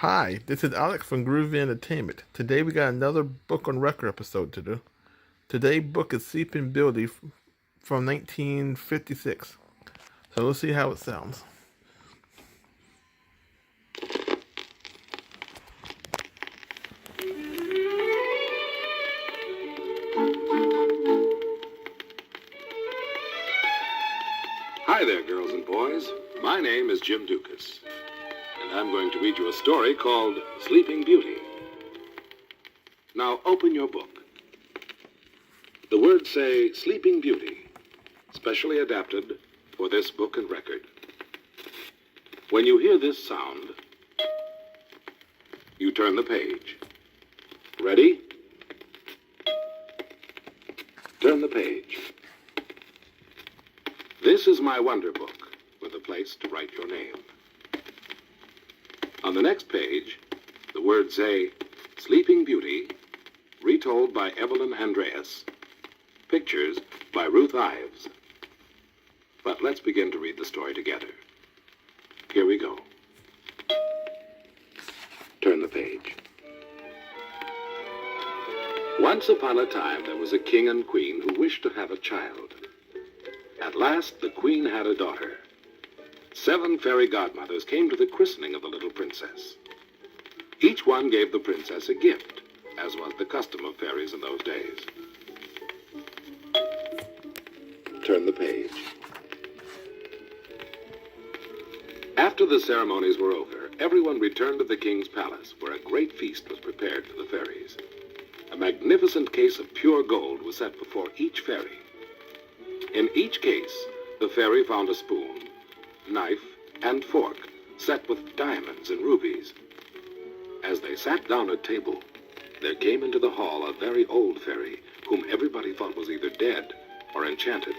Hi, this is Alex from Groovy Entertainment. Today we got another book on record episode to do. Today's book is Sleeping Beauty from 1956. So let's see how it sounds. Hi there, girls and boys. My name is Jim Dukas, and I'm going to read you a story called Sleeping Beauty. Now open your book. The words say Sleeping Beauty, specially adapted for this book and record. When you hear this sound, you turn the page. Ready? Turn the page. This is my wonder book with a place to write your name. On the next page, the words say, Sleeping Beauty, retold by Evelyn Andreas. Pictures by Ruth Ives. But let's begin to read the story together. Here we go. Turn the page. Once upon a time, there was a king and queen who wished to have a child. At last, the queen had a daughter. 7 fairy godmothers came to the christening of the little princess. Each one gave the princess a gift, as was the custom of fairies in those days. Turn the page. After the ceremonies were over, everyone returned to the king's palace, where a great feast was prepared for the fairies. A magnificent case of pure gold was set before each fairy. In each case, the fairy found a spoon, knife, and fork set with diamonds and rubies. As they sat down at table, there came into the hall a very old fairy, whom everybody thought was either dead or enchanted.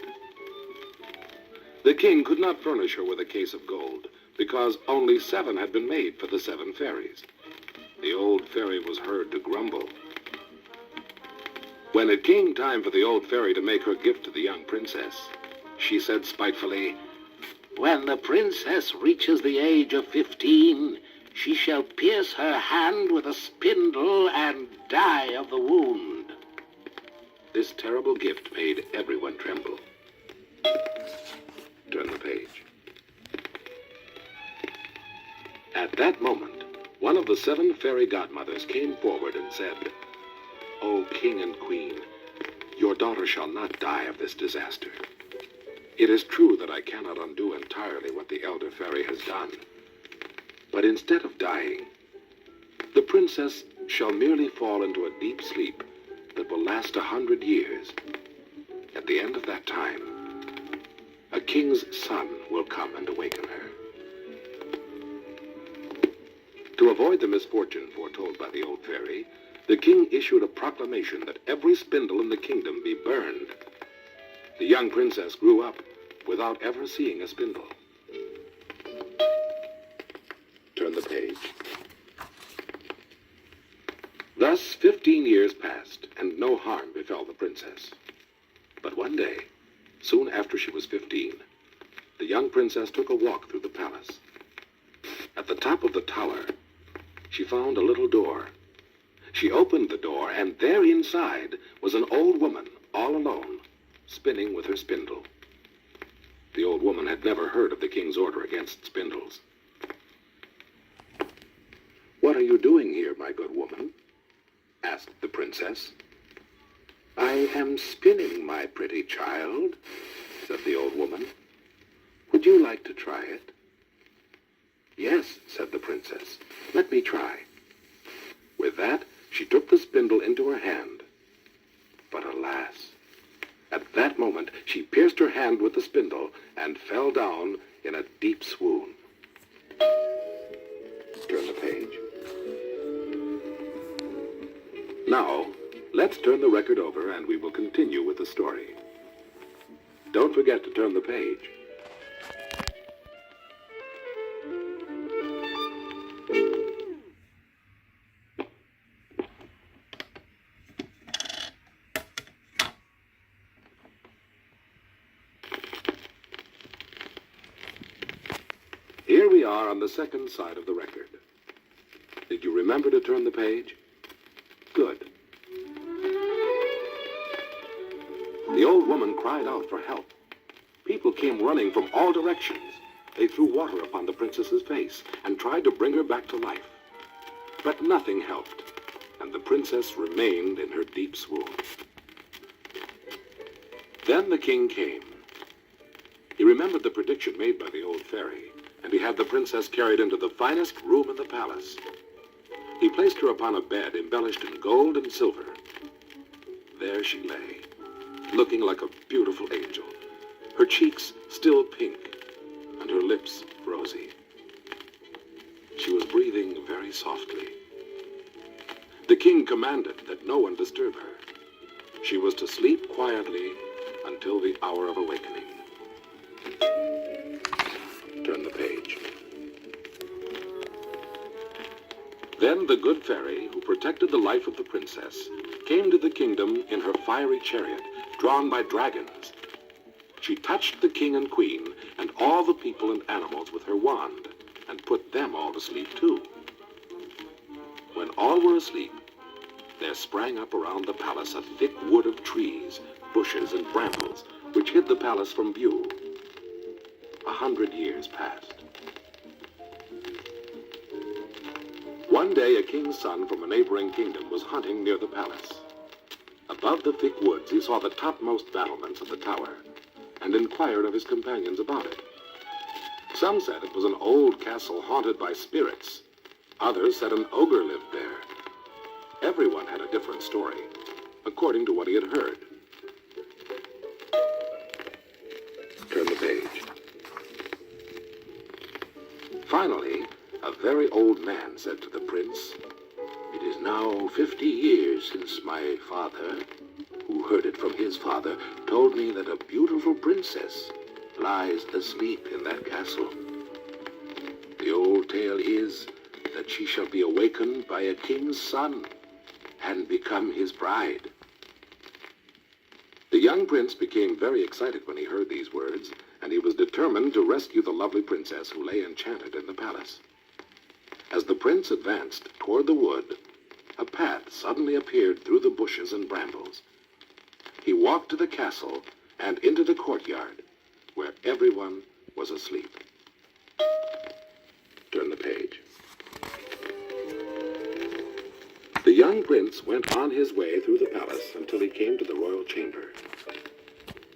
The king could not furnish her with a case of gold, because only 7 had been made for the 7 fairies. The old fairy was heard to grumble. When it came time for the old fairy to make her gift to the young princess, she said spitefully, "When the princess reaches the age of 15, she shall pierce her hand with a spindle and die of the wound." This terrible gift made everyone tremble. Turn the page. At that moment, one of the 7 fairy godmothers came forward and said, "O king and queen, your daughter shall not die of this disaster. It is true that I cannot undo entirely what the elder fairy has done. But instead of dying, the princess shall merely fall into a deep sleep that will last 100 years. At the end of that time, a king's son will come and awaken her." To avoid the misfortune foretold by the old fairy, the king issued a proclamation that every spindle in the kingdom be burned. The young princess grew up without ever seeing a spindle. Turn the page. Thus 15 years passed, and no harm befell the princess. But one day, soon after she was 15, the young princess took a walk through the palace. At the top of the tower, she found a little door. She opened the door, and there inside was an old woman, all alone, spinning with her spindle. The old woman had never heard of the king's order against spindles. "What are you doing here, my good woman?" asked the princess. "I am spinning, my pretty child," said the old woman. "Would you like to try it?" "Yes," said the princess. "Let me try." With that, she took the spindle into her hand. But alas, at that moment she pierced her hand with the spindle and fell down in a deep swoon. Turn the page. Now, let's turn the record over and we will continue with the story. Don't forget to turn the page. Here we are on the second side of the record. Did you remember to turn the page? Good. The old woman cried out for help. People came running from all directions. They threw water upon the princess's face and tried to bring her back to life. But nothing helped, and the princess remained in her deep swoon. Then the king came. He remembered the prediction made by the old fairy, and he had the princess carried into the finest room in the palace. He placed her upon a bed embellished in gold and silver. There she lay, looking like a beautiful angel, her cheeks still pink, and her lips rosy. She was breathing very softly. The king commanded that no one disturb her. She was to sleep quietly until the hour of awakening. Turn the page. Then the good fairy, who protected the life of the princess, came to the kingdom in her fiery chariot, drawn by dragons. She touched the king and queen and all the people and animals with her wand, and put them all to sleep too. When all were asleep, there sprang up around the palace a thick wood of trees, bushes, and brambles, which hid the palace from view. 100 years passed. One day a king's son from a neighboring kingdom was hunting near the palace. Above the thick woods he saw the topmost battlements of the tower, and inquired of his companions about it. Some said it was an old castle haunted by spirits. Others said an ogre lived there. Everyone had a different story, according to what he had heard. Turn the page. Finally, a very old man said to the prince, "It is now 50 years since my father, who heard it from his father, told me that a beautiful princess lies asleep in that castle. The old tale is that she shall be awakened by a king's son and become his bride." The young prince became very excited when he heard these words, and he was determined to rescue the lovely princess who lay enchanted in the palace. As the prince advanced toward the wood, a path suddenly appeared through the bushes and brambles. He walked to the castle and into the courtyard, where everyone was asleep. Turn the page. The young prince went on his way through the palace until he came to the royal chamber.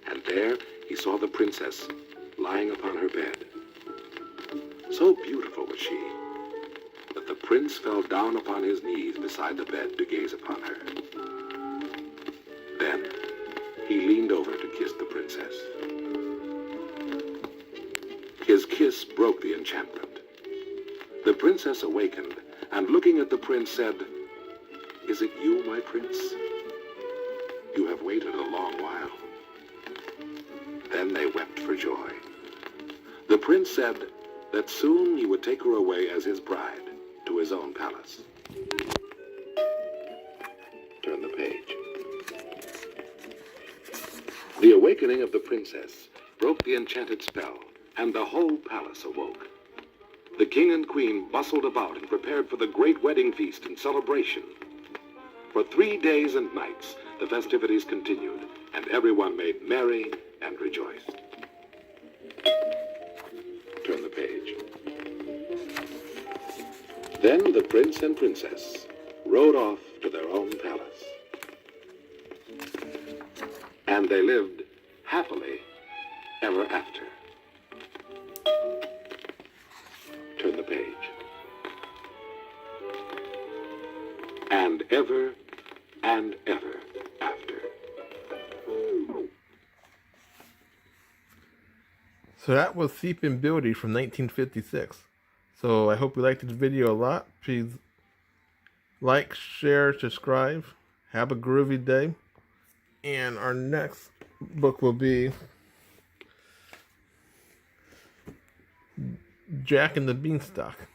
And there he saw the princess lying upon her bed. So beautiful was she that the prince fell down upon his knees beside the bed to gaze upon her. Then he leaned over to kiss the princess. His kiss broke the enchantment. The princess awakened, and looking at the prince said, "Is it you, my prince? You have waited a long while." Then they wept for joy. The prince said that soon he would take her away as his bride to his own palace. Turn the page. The awakening of the princess broke the enchanted spell, and the whole palace awoke. The king and queen bustled about and prepared for the great wedding feast and celebration. For 3 days and nights, the festivities continued, and everyone made merry and rejoiced. Turn the page. Then the prince and princess rode off to their own palace. And they lived happily ever after. Turn the page. And ever and ever after. So that was Sleeping Beauty from 1956. So I hope you liked this video a lot. Please like, share, subscribe. Have a groovy day. And our next book will be Jack and the Beanstalk.